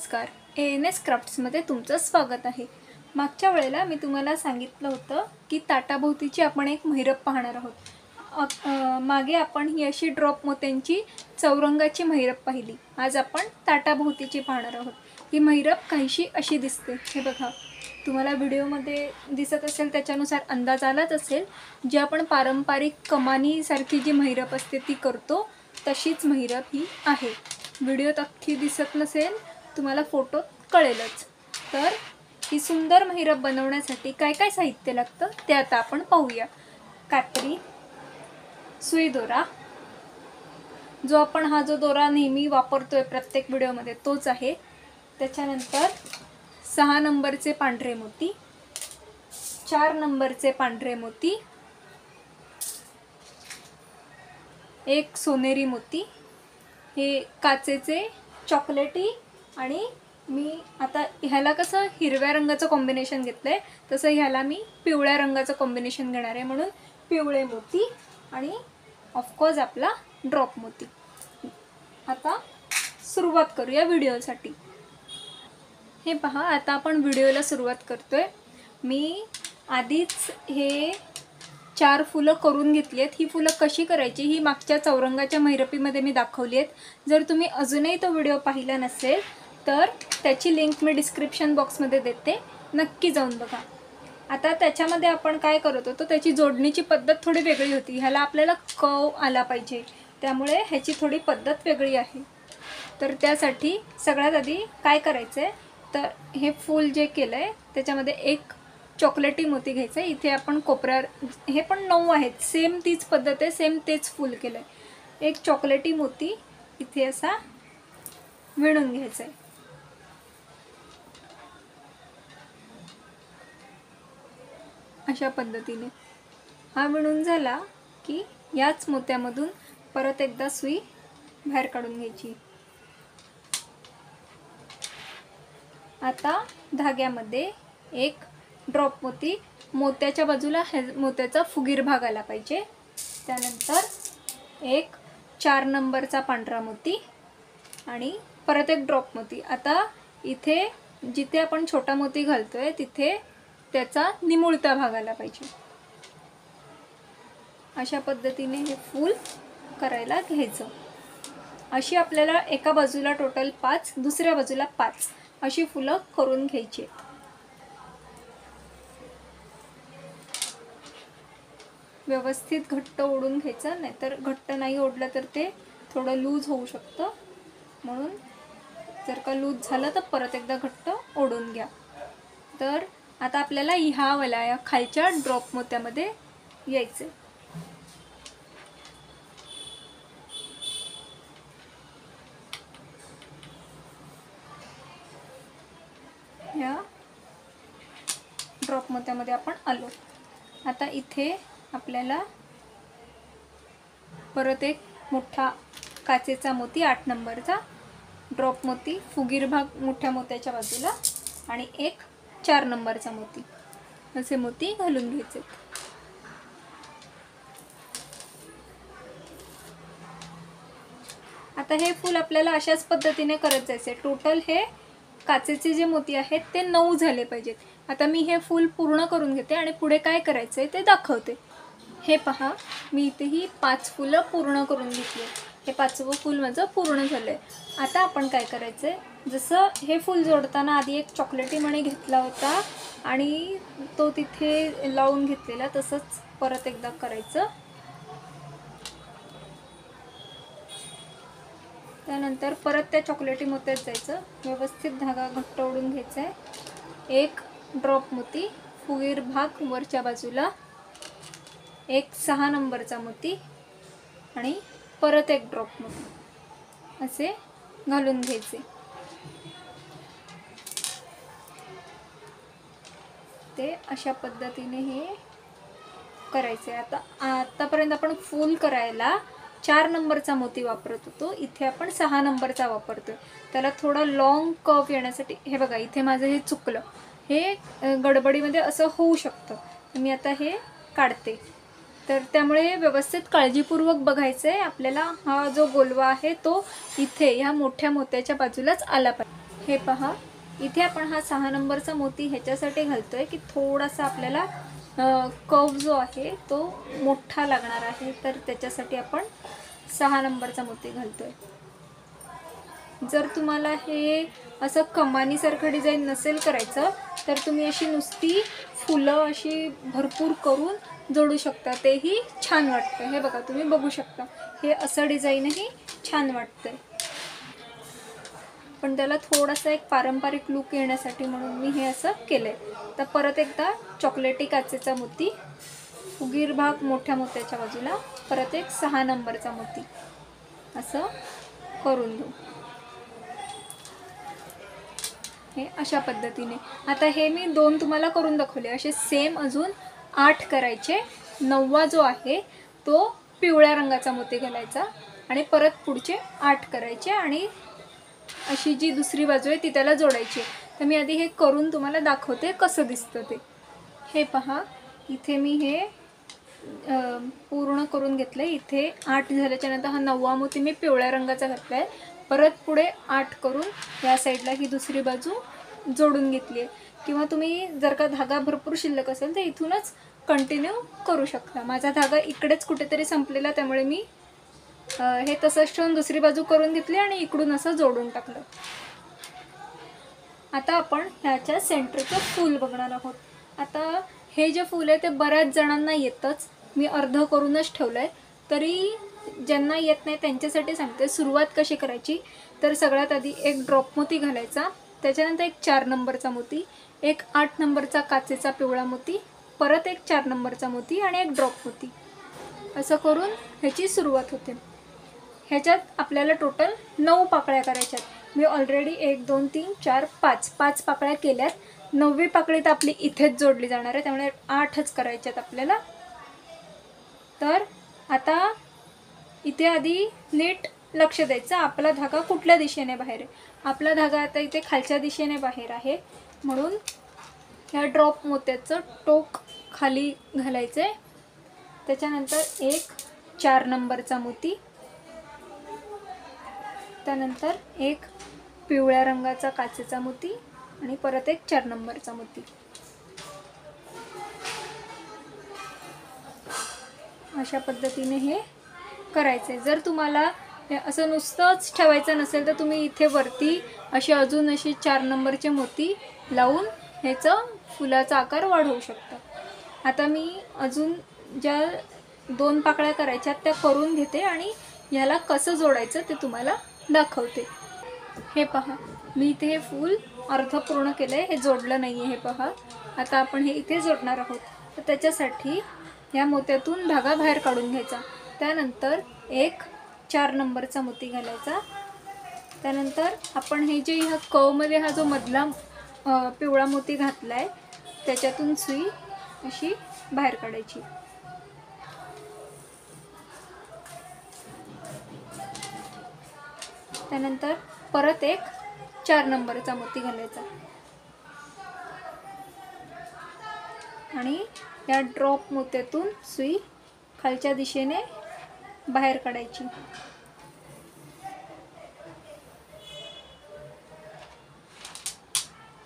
नमस्कार, ANS क्राफ्ट्समध्ये तुमचं स्वागत आहे। मागच्या वेळेला मी तुम्हाला सांगितलं होतं की ताटाभोवतीची आपण एक महिरप पाहणार आहोत। मागे आपण ही अशी ड्रॉप मोत्यांची चौरंगाची महिरप पाहिली। आज आपण ताटाभोवतीची पाहणार आहोत। ही महिरप काहीशी अशी दिसते, हे बघा। तुम्हाला व्हिडिओमध्ये दिसत असेल त्याच्यानुसार अंदाज आलाच असेल। जी आपण पारंपरिक कमानी सारखी जी महिरप असते ती करतो तशीच महिरप ही आहे। व्हिडिओत अख्खी दिसत नसेल, तुम्हाला फोटो कळेलच। तर ही सुंदर महिरप बनवण्यासाठी काय काय साहित्य लागतं ते आता आपण पाहूया। कात्री, सुई दोरा, जो आपण हा जो दोरा नेहमी वापरतोय प्रत्येक व्हिडिओमध्ये तोच आहे। त्याच्यानंतर 6 नंबरचे पांढरे मोती, 4 नंबरचे पांढरे मोती, एक सोनेरी मोती, हे काचेचे चॉकलेटी, आणि मी आता ह्याला कसं हिरव्या रंगाचं कॉम्बिनेशन घेतलंय तसं ह्याला मी पिवळ्या रंगाचं कॉम्बिनेशन घेणार आहे, म्हणून पिवळे मोती आणि ऑफकोर्स आपला ड्रॉप मोती। आता सुरुवात करूया व्हिडिओसाठी। हे पहा, आता आपण व्हिडिओला सुरुवात करतोय। मी आधीच हे 4 फुलं करून घेतली आहेत। ही फुलं कशी करायची ही मागच्या चौरंगाच्या महिरपीमध्ये मी दाखवली आहेत। जर तुम्ही अजूनही तो व्हिडिओ पाहिला नसेल तर त्याची लिंक मी डिस्क्रिप्शन बॉक्समध्ये देते, नक्की जाऊन बघा। आता त्याच्यामध्ये आपण काय करत होतो, त्याची जोडणीची पद्धत थोडी वेगळी होती। ह्याला आपल्याला कव आला पाहिजे, त्यामुळे ह्याची थोडी पद्धत वेगळी आहे। तर त्यासाठी सगळ्यात आधी काय करायचं आहे, तर हे फूल जे केलं आहे त्याच्यामध्ये एक चॉकलेटी मोती घ्यायचं आहे। इथे आपण कोपऱ्यावर, हे पण 9 आहेत, सेम तीच पद्धत आहे, सेम तेच फूल केलं आहे। एक चॉकलेटी मोती इथे असा विणून घ्यायचा आहे। अशा पद्धतीने हा विणून झाला की याच मोत्यामधून परत एकदा सुई बाहेर काढून घ्यायची। आता धाग्यामध्ये एक ड्रॉप मोती, मोत्याच्या बाजूला मोत्याचा फुगीर भाग आला पाहिजे। त्यानंतर एक 4 नंबरचा पांढरा मोती आणि परत एक ड्रॉप मोती। आता इथे जिथे आपण छोटा मोती घालतोय तिथे त्याचा निमुळता भाग आला पाहिजे। अशा पद्धतीने हे फूल करायला घ्यायचं। अशी आपल्याला एका बाजूला टोटल 5, दुसऱ्या बाजूला 5 अशी फुलं करून घ्यायची। व्यवस्थित घट्ट ओढून घ्यायचं, नाहीतर घट्ट नाही ओढलं तर ते थोडं लूज होऊ शकतं, म्हणून जर का लूज झालं तर परत एकदा घट्ट ओढून घ्या। तर आता आपल्याला ह्या वल्या खालच्या ड्रॉप मोत्यामध्ये यायचं। ह्या ड्रॉप मोत्यामध्ये आपण आलो। आता इथे आपल्याला परत एक मोठा काचेचा मोती 8 नंबरचा, ड्रॉप मोती, फुगीर भाग मोठ्या मोत्याच्या बाजूला, आणि एक 4 नंबरचा मोती, असे मोती घालून घ्यायचे। आता हे फूल आपल्याला अशाच पद्धतीने करत जायचे। टोटल हे काचेचे जे मोती आहेत ते 9 झाले पाहिजेत। आता मी हे फूल पूर्ण करून घेते आणि पुढे काय करायचंय ते दाखवते। हे पहा, मी इथेही 5 फुलं पूर्ण करून घेतली। हे 5वं फूल माझं पूर्ण झालंय। आता आपण काय करायचंय, जसं हे फूल जोडताना आधी एक चॉकलेटी मणी घेतला होता आणि तो तिथे लावून घेतलेला, तसंच परत एकदा करायचं। त्यानंतर परत त्या चॉकलेटी मोत्यात जायचं, व्यवस्थित धागा घट्ट ओढून घ्यायचा आहे। एक ड्रॉप मोती, फुगीर भाग वरच्या बाजूला, एक 6 नंबरचा मोती आणि परत एक ड्रॉप मोती, असे घालून घ्यायचे। ते अशा पद्धतीने हे करायचे। आतापर्यंत आपण फूल करायला 4 नंबरचा मोती वापरत होतो, इथे आपण 6 नंबरचा वापरतोय। त्याला थोडा लॉंग कर्व येण्यासाठी, हे बघा इथे माझं हे चुकलं, हे गडबडीमध्ये असं होऊ शकतं। मी आता हे काढते, तर त्यामुळे व्यवस्थित काळजीपूर्वक बघायचं आहे आपल्याला। हा जो गोलवा आहे तो इथे ह्या मोठ्या मोत्याच्या बाजूलाच आला पाहिजे। हे पहा, इथे आपण हा 6 नंबरचा मोती ह्याच्यासाठी घालतोय की थोडासा आपल्याला कर्व जो आहे तो मोठा लागणार आहे, तर त्याच्यासाठी आपण 6 नंबरचा मोती घालतोय. जर तुम्हाला हे असं कमानीसारखं डिझाईन नसेल करायचं तर तुम्ही अशी नुसती फुलं अशी भरपूर करून जोडू शकता, तेही छान वाटतं. हे बघा, तुम्ही बघू शकता, हे असं डिझाईनही छान वाटतंय. पण त्याला थोडासा एक पारंपरिक लुक येण्यासाठी म्हणून मी हे असं केलंय. तर परत एकदा चॉकलेटी काचेचा मोती, उगीर भाग मोठ्या मोत्याच्या बाजूला, परत एक 6 नंबरचा मोती असं करून घेऊ. हे अशा पद्धतीने. आता हे मी 2 तुम्हाला करून दाखवले. असे सेम अजून 8 करायचे. 9वा जो आहे तो पिवळ्या रंगाचा मोती घालायचा आणि परत पुढचे 8 करायचे आणि अशी जी दुसरी बाजू आहे ती त्याला जोडायची. तर मी आधी हे करून तुम्हाला दाखवते कसं दिसतं ते. हे पहा, इथे मी हे पूर्ण करून घेतलं. इथे 8 झाल्याच्या नंतर हा 9वा मोती मी पिवळ्या रंगाचा घातला आहे. परत पुढे 8 करून या साईडला ही दुसरी बाजू जोडून घेतली आहे. किंवा तुम्ही जर का धागा भरपूर शिल्लक असेल तर इथूनच कंटिन्यू करू शकता. माझा धागा इकडेच कुठेतरी संपलेला, त्यामुळे मी हे तसंच ठेवून दुसरी बाजू करून घेतली आणि इकडून असं जोडून टाकलं. आता आपण ह्याच्या सेंटरचं फूल बघणार आहोत. आता हे जे फूल आहे ते बऱ्याच जणांना येतच. मी अर्ध करूनच ठेवलं आहे. तरी ज्यांना येत नाही त्यांच्यासाठी सांगते सुरुवात कशी करायची. तर सगळ्यात आधी एक ड्रॉप मोती घालायचा, त्याच्यानंतर एक 4 नंबरचा मोती, एक 8 नंबरचा काचेचा पिवळा मोती, परत एक 4 नंबरचा मोती आणि एक ड्रॉप मोती, असं करून ह्याची सुरुवात होते. ह्याच्यात आपल्याला टोटल 9 पाकळ्या करायच्यात. मी ऑलरेडी 1 2 3 4 5 पाकळ्या केल्यात. 9वी पाकळी तर आपली इथेच जोडली जाणार आहे, त्यामुळे 8च करायच्यात आपल्याला. तर आता इथे आधी नीट लक्ष द्यायचं, आपला धागा कुठल्या दिशेने बाहेर आहे. आपला धागा आता इथे खालच्या दिशेने बाहेर आहे, म्हणून ह्या ड्रॉप मोत्याचं टोक खाली घालायचं आहे. त्याच्यानंतर एक 4 नंबरचा मोती, त्यानंतर एक पिवळ्या रंगाचा काचेचा मोती आणि परत एक 4 नंबरचा मोती. अशा पद्धतीने हे करायचे. जर तुम्हाला असं नुसतंच ठेवायचं नसेल तर तुम्ही इथे वरती अजून 4 नंबरचे मोती लावून ह्याचं फुलाचा आकार वाढवू शकता. आता मी अजून ज्या 2 पाकळ्या करायच्या त्या करून घेते आणि ह्याला कसं जोडायचं ते तुम्हाला दाखवते. हे पहा, मी इथे हे फूल अर्ध पूर्ण केलं आहे, हे जोडलं नाही आहे. हे पहा, आता आपण हे इथे जोडणार आहोत. तर त्याच्यासाठी या मोत्यातून धागा बाहेर काढून घ्यायचा. त्यानंतर एक 4 नंबरचा मोती घालायचा. त्यानंतर आपण हे जे ह्या कवमध्ये हा जो मधला पिवळा मोती घातला आहे त्याच्यातून सुई अशी बाहेर काढायची. त्यानंतर परत एक 4 नंबरचा मोती घालायचा आणि या ड्रॉप मोत्यातून सुई खालच्या दिशेने बाहेर काढायची.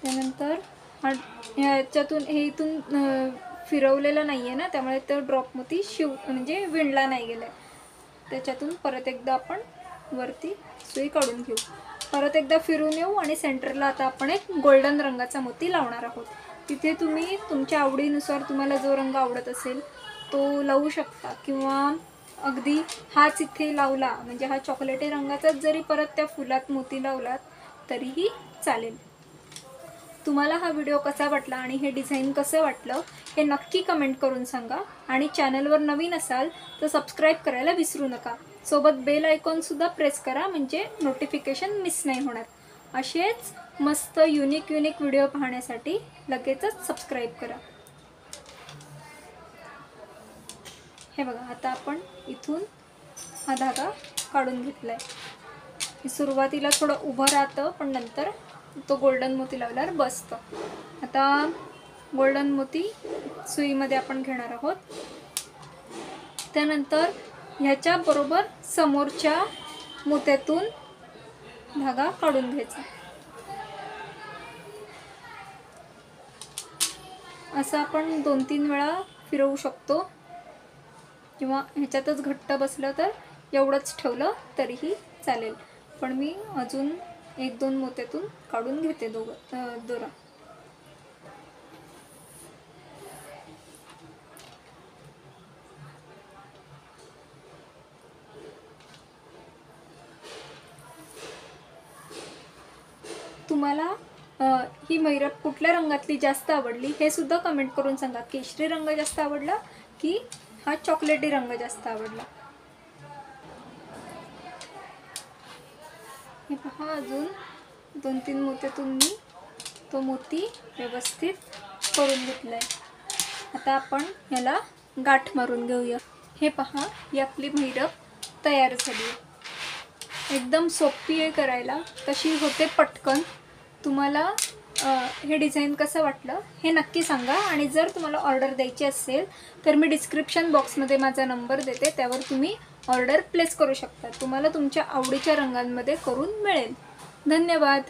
त्यानंतर ह्याच्यातून हे इथून फिरवलेलं नाही आहे ना, त्यामुळे तो ड्रॉप मोती म्हणजे विणला नाही गेला. त्याच्यातून परत एकदा आपण वरती सुई काढून घेऊ. परत एकदा फिरून येऊ आणि सेंटरला आता आपण एक गोल्डन रंगाचा मोती लावणार आहोत. तिथे तुम्ही तुमच्या आवडीनुसार तुम्हाला जो रंग आवडत असेल तो लावू शकता, किंवा अगदी हाच इथे लावला म्हणजे हा चॉकलेटी रंगाचाच जरी परत त्या फुलात मोती लावलात तरीही चालेल. तुम्हाला हा व्हिडिओ कसा वाटला आणि हे डिझाईन कसं वाटलं हे नक्की कमेंट करून सांगा. आणि चॅनलवर नवीन असाल तर सबस्क्राईब करायला विसरू नका. सोबत बेल आयकॉनसुद्धा प्रेस करा, म्हणजे नोटिफिकेशन मिस नाही होणार. असेच मस्त युनिक व्हिडिओ पाहण्यासाठी लगेचच सबस्क्राईब करा. हे बघा, आता आपण इथून हा धागा काढून घेतला आहे. सुरुवातीला थोडं उभं राहतं, पण नंतर तो गोल्डन मोती लावल्यावर बसतं. आता गोल्डन मोती सुईमध्ये आपण घेणार आहोत. त्यानंतर ह्याच्या बरोबर समोरच्या मोत्यातून धागा काढून घ्यायचा. असं आपण 2-3 वेळा फिरवू शकतो, किंवा ह्याच्यातच घट्ट बसलं तर एवढंच ठेवलं तरीही चालेल. पण मी अजून 1-2 मोत्यातून काढून घेते दोरा. तुम्हाला ही मैरप कुठल्या रंगातली जास्त आवडली हे सुद्धा कमेंट करून सांगा. केशरी रंग जास्त आवडला की हा चॉकलेटी रंग जास्त आवडला. हे पहा, अजून 2-3 मोत्यातून मी तो मोती व्यवस्थित करून घेतला आहे. आता आपण ह्याला गाठ मारून घेऊया. हे पहा, ही आपली मैरप तयार झाली आहे. एकदम सोपी आहे करायला, तशी होते पटकन. तुम्हाला हे डिझाईन कसं वाटलं हे नक्की सांगा. आणि जर तुम्हाला ऑर्डर द्यायची असेल तर मी डिस्क्रिप्शन बॉक्समध्ये माझा नंबर देते, त्यावर तुम्ही ऑर्डर प्लेस करू शकता. तुम्हाला तुमच्या आवडीच्या रंगांमध्ये करून मिळेल. धन्यवाद.